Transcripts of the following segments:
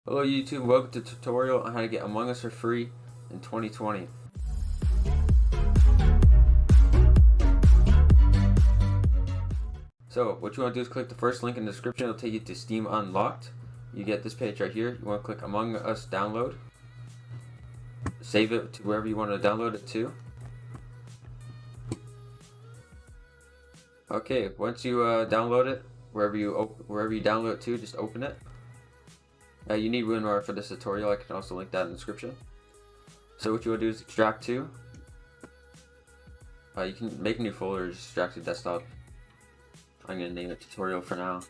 Hello YouTube, welcome to tutorial on how to get Among Us for free in 2020. So what you want to do is click the first link in the description. It'll take you to Steam Unlocked. You get this page right here. You want to click Among Us download. Save it to wherever you want to download it to. Okay, once you download it, wherever you download it to, just open it. You need WinRAR for this tutorial. I can also link that in the description. So what you want to do is extract to. You can make a new folder, just extract to desktop. I'm going to name it tutorial for now.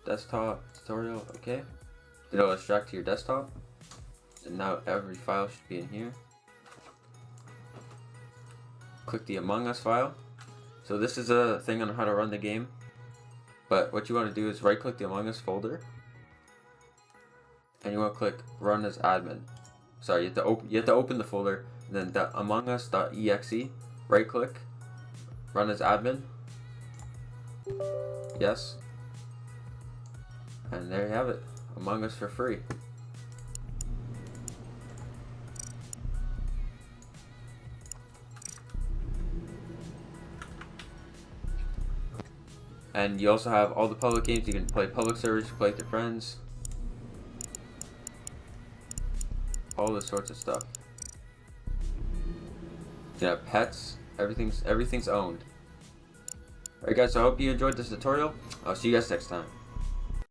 Desktop tutorial, okay. It'll extract to your desktop. And now every file should be in here. Click the Among Us file. So this is a thing on how to run the game. But what you want to do is right click the Among Us folder. And you want to click run as admin. Sorry, you have to open the folder, and then the amongus.exe, right click, run as admin. Yes. And there you have it. Among Us for free. And you also have all the public games. You can play public servers, play with your friends. All this sorts of stuff. You can have pets. Everything's owned. Alright guys, so I hope you enjoyed this tutorial. I'll see you guys next time.